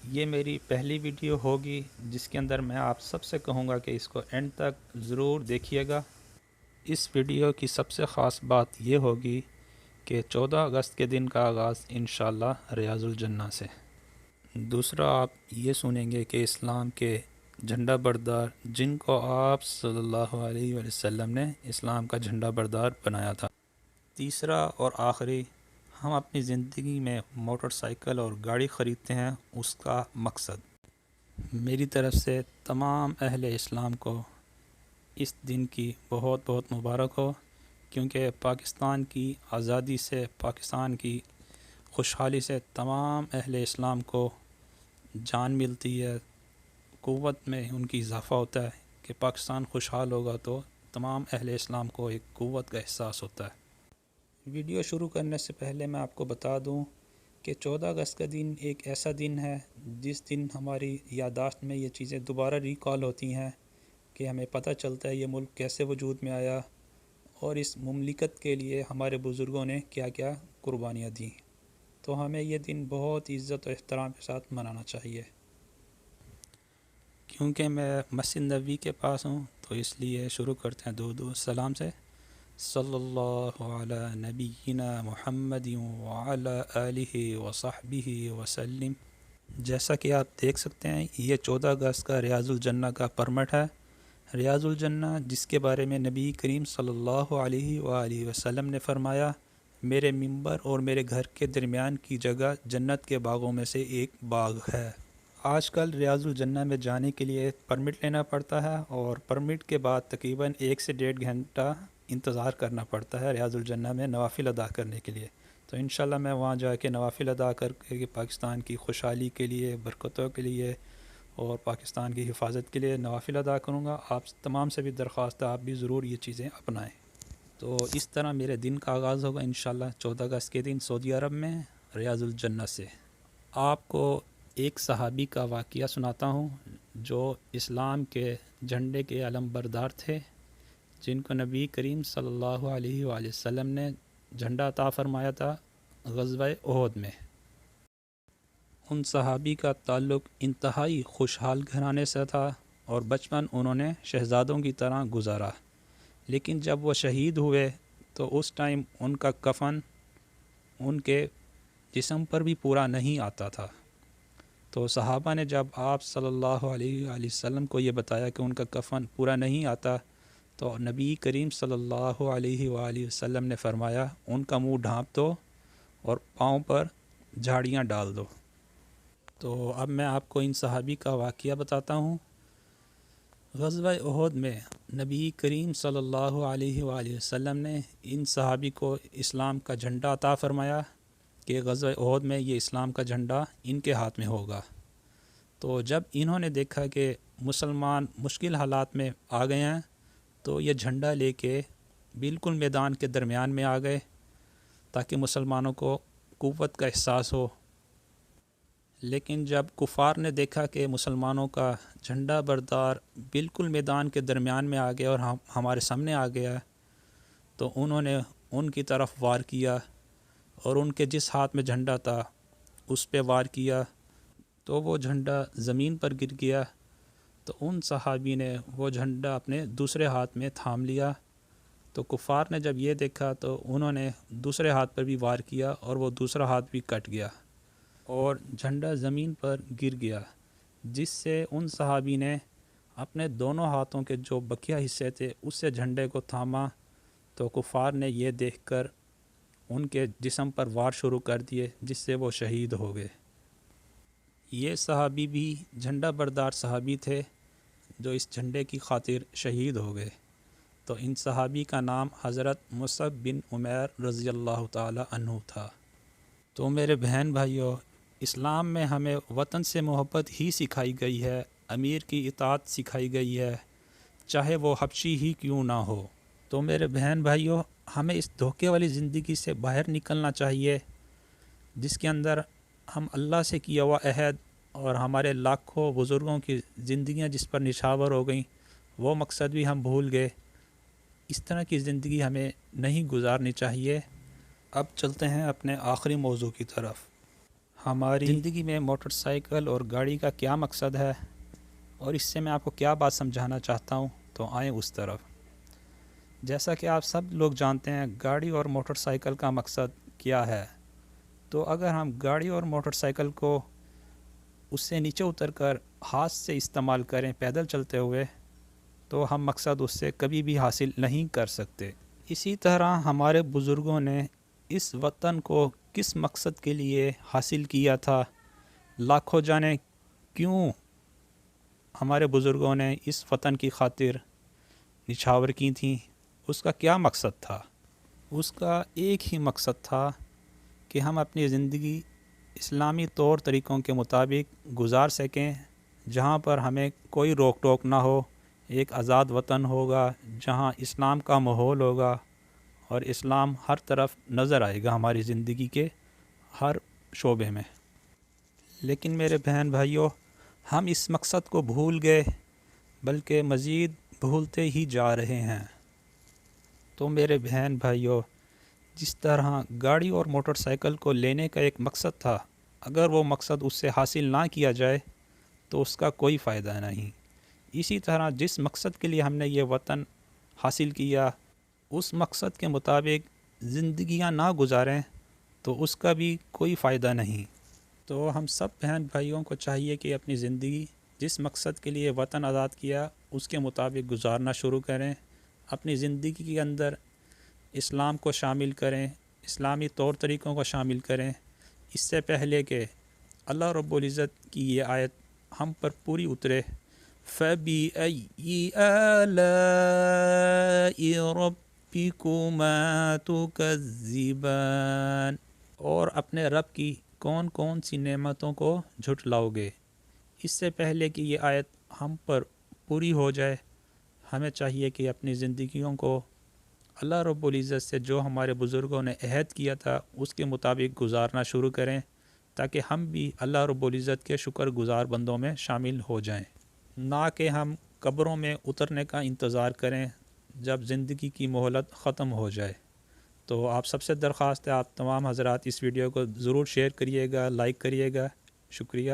یہ میری پہلی ویڈیو ہوگی جس کے اندر میں آپ سب سے کہوں گا کہ اس کو اینڈ تک ضرور دیکھیے گا۔ اس ویڈیو کی سب سے خاص بات یہ ہوگی کہ 14 اگست کے دن کا آغاز انشاءاللہ ریاض الجنہ سے۔ دوسرا آپ یہ سنیں گے کہ اسلام کے جھنڈا بردار جن کو آپ صلی اللہ علیہ وسلم نے اسلام کا جھنڈا بردار بنایا تھا۔ تیسرا اور آخری، ہم اپنی زندگی میں موٹر سائیکل اور گاڑی خریدتے ہیں، اس کا مقصد۔ میری طرف سے تمام اہل اسلام کو اس دن کی بہت بہت مبارک ہو، کیونکہ پاکستان کی آزادی سے، پاکستان کی خوشحالی سے تمام اہل اسلام کو جان ملتی ہے، قوت میں ان کی اضافہ ہوتا ہے کہ پاکستان خوشحال ہوگا تو تمام اہل اسلام کو ایک قوت کا احساس ہوتا ہے۔ ویڈیو شروع کرنے سے پہلے میں آپ کو بتا دوں کہ 14 اگست کا دن ایک ایسا دن ہے جس دن ہماری یادداشت میں یہ چیزیں دوبارہ ریکال ہوتی ہیں کہ ہمیں پتہ چلتا ہے یہ ملک کیسے وجود میں آیا اور اس مملکت کے لیے ہمارے بزرگوں نے کیا کیا قربانیاں دیں۔ تو ہمیں یہ دن بہت عزت و احترام کے ساتھ منانا چاہیے۔ کیونکہ میں مسجد نبوی کے پاس ہوں تو اس لیے شروع کرتے ہیں درود و سلام سے۔ صلی اللہ علی نبینا محمد وعلی آلہ وصحبہ وسلم۔ جیسا کہ آپ دیکھ سکتے ہیں یہ 14 اگست کا ریاض الجنہ کا پرمٹ ہے۔ ریاض الجنہ جس کے بارے میں نبی کریم صلی اللہ علیہ وآلہ وسلم نے فرمایا، میرے ممبر اور میرے گھر کے درمیان کی جگہ جنت کے باغوں میں سے ایک باغ ہے۔ آج کل ریاض الجنہ میں جانے کے لیے پرمٹ لینا پڑتا ہے اور پرمٹ کے بعد تقریباً 1 سے 1.5 گھنٹہ انتظار کرنا پڑتا ہے ریاض الجنہ میں نوافل ادا کرنے کے لیے۔ تو انشاءاللہ میں وہاں جا کے نوافل ادا کر کے پاکستان کی خوشحالی کے لیے، برکتوں کے لیے اور پاکستان کی حفاظت کے لیے نوافل ادا کروں گا۔ آپ تمام سے بھی درخواست ہے آپ بھی ضرور یہ چیزیں اپنائیں۔ تو اس طرح میرے دن کا آغاز ہوگا انشاءاللہ 14 اگست کے دن سعودی عرب میں ریاض الجنہ سے۔ آپ کو ایک صحابی کا واقعہ سناتا ہوں جو اسلام کے جھنڈے کے علم بردار تھے، جن کو نبی کریم صلی اللہ علیہ وآلہ وسلم نے جھنڈا عطا فرمایا تھا غزوہ احد میں۔ ان صحابی کا تعلق انتہائی خوشحال گھرانے سے تھا اور بچپن انہوں نے شہزادوں کی طرح گزارا، لیکن جب وہ شہید ہوئے تو اس ٹائم ان کا کفن ان کے جسم پر بھی پورا نہیں آتا تھا۔ تو صحابہ نے جب آپ صلی اللہ علیہ وآلہ وسلم کو یہ بتایا کہ ان کا کفن پورا نہیں آتا، تو نبی کریم صلی اللہ علیہ وآلہ وسلم نے فرمایا ان کا منہ ڈھانپ دو اور پاؤں پر جھاڑیاں ڈال دو۔ تو اب میں آپ کو ان صحابی کا واقعہ بتاتا ہوں۔ غزوہ احد میں نبی کریم صلی اللہ علیہ وآلہ وسلم نے ان صحابی کو اسلام کا جھنڈا عطا فرمایا کہ غزوہ احد میں یہ اسلام کا جھنڈا ان کے ہاتھ میں ہوگا۔ تو جب انہوں نے دیکھا کہ مسلمان مشکل حالات میں آ گئے ہیں تو یہ جھنڈا لے کے بالکل میدان کے درمیان میں آ گئے تاکہ مسلمانوں کو قوت کا احساس ہو۔ لیکن جب کفار نے دیکھا کہ مسلمانوں کا جھنڈا بردار بالکل میدان کے درمیان میں آ گیا اور ہمارے سامنے آ گیا، تو انہوں نے ان کی طرف وار کیا اور ان کے جس ہاتھ میں جھنڈا تھا اس پہ وار کیا تو وہ جھنڈا زمین پر گر گیا۔ تو ان صحابی نے وہ جھنڈا اپنے دوسرے ہاتھ میں تھام لیا۔ تو کفار نے جب یہ دیکھا تو انہوں نے دوسرے ہاتھ پر بھی وار کیا اور وہ دوسرا ہاتھ بھی کٹ گیا اور جھنڈا زمین پر گر گیا، جس سے ان صحابی نے اپنے دونوں ہاتھوں کے جو بقیہ حصے تھے اس سے جھنڈے کو تھاما۔ تو کفار نے یہ دیکھ کر ان کے جسم پر وار شروع کر دیے، جس سے وہ شہید ہو گئے۔ یہ صحابی بھی جھنڈا بردار صحابی تھے جو اس جھنڈے کی خاطر شہید ہو گئے۔ تو ان صحابی کا نام حضرت مصعب بن عمیر رضی اللہ تعالی عنہ تھا۔ تو میرے بہن بھائیوں، اسلام میں ہمیں وطن سے محبت ہی سکھائی گئی ہے، امیر کی اطاعت سکھائی گئی ہے، چاہے وہ حبشی ہی کیوں نہ ہو۔ تو میرے بہن بھائیوں، ہمیں اس دھوکے والی زندگی سے باہر نکلنا چاہیے جس کے اندر ہم اللہ سے کیا ہوا عہد اور ہمارے لاکھوں بزرگوں کی زندگیاں جس پر نچھاور ہو گئیں وہ مقصد بھی ہم بھول گئے۔ اس طرح کی زندگی ہمیں نہیں گزارنی چاہیے۔ اب چلتے ہیں اپنے آخری موضوع کی طرف۔ ہماری زندگی میں موٹر سائیکل اور گاڑی کا کیا مقصد ہے اور اس سے میں آپ کو کیا بات سمجھانا چاہتا ہوں، تو آئیں اس طرف۔ جیسا کہ آپ سب لوگ جانتے ہیں گاڑی اور موٹر سائیکل کا مقصد کیا ہے، تو اگر ہم گاڑی اور موٹر سائیکل کو اس سے نیچے اتر کر ہاتھ سے استعمال کریں پیدل چلتے ہوئے، تو ہم مقصد اس سے کبھی بھی حاصل نہیں کر سکتے۔ اسی طرح ہمارے بزرگوں نے اس وطن کو کس مقصد کے لیے حاصل کیا تھا، لاکھوں جانیں کیوں ہمارے بزرگوں نے اس وطن کی خاطر نچھاور کی تھیں، اس کا کیا مقصد تھا؟ اس کا ایک ہی مقصد تھا کہ ہم اپنی زندگی اسلامی طور طریقوں کے مطابق گزار سکیں، جہاں پر ہمیں کوئی روک ٹوک نہ ہو، ایک آزاد وطن ہوگا جہاں اسلام کا ماحول ہوگا اور اسلام ہر طرف نظر آئے گا ہماری زندگی کے ہر شعبے میں۔ لیکن میرے بہن بھائیوں، ہم اس مقصد کو بھول گئے، بلکہ مزید بھولتے ہی جا رہے ہیں۔ تو میرے بہن بھائیوں، جس طرح گاڑی اور موٹر سائیکل کو لینے کا ایک مقصد تھا، اگر وہ مقصد اس سے حاصل نہ کیا جائے تو اس کا کوئی فائدہ نہیں۔ اسی طرح جس مقصد کے لیے ہم نے یہ وطن حاصل کیا، اس مقصد کے مطابق زندگیاں نہ گزاریں تو اس کا بھی کوئی فائدہ نہیں۔ تو ہم سب بہن بھائیوں کو چاہیے کہ اپنی زندگی جس مقصد کے لیے وطن آزاد کیا اس کے مطابق گزارنا شروع کریں، اپنی زندگی کے اندر اسلام کو شامل کریں، اسلامی طور طریقوں کو شامل کریں، اس سے پہلے کہ اللہ رب العزت کی یہ آیت ہم پر پوری اترے، فَبِأَيِّ آلَاءِ رَبِّكُمَا تُكَذِّبَانِ، اور اپنے رب کی کون کون سی نعمتوں کو جھٹلاؤ گے۔ اس سے پہلے کہ یہ آیت ہم پر پوری ہو جائے، ہمیں چاہیے کہ اپنی زندگیوں کو اللہ رب العزت سے جو ہمارے بزرگوں نے عہد کیا تھا اس کے مطابق گزارنا شروع کریں، تاکہ ہم بھی اللہ رب العزت کے شکر گزار بندوں میں شامل ہو جائیں، نہ کہ ہم قبروں میں اترنے کا انتظار کریں جب زندگی کی مہلت ختم ہو جائے۔ تو آپ سب سے درخواست ہے، آپ تمام حضرات اس ویڈیو کو ضرور شیئر کریے گا، لائک کریے گا۔ شکریہ۔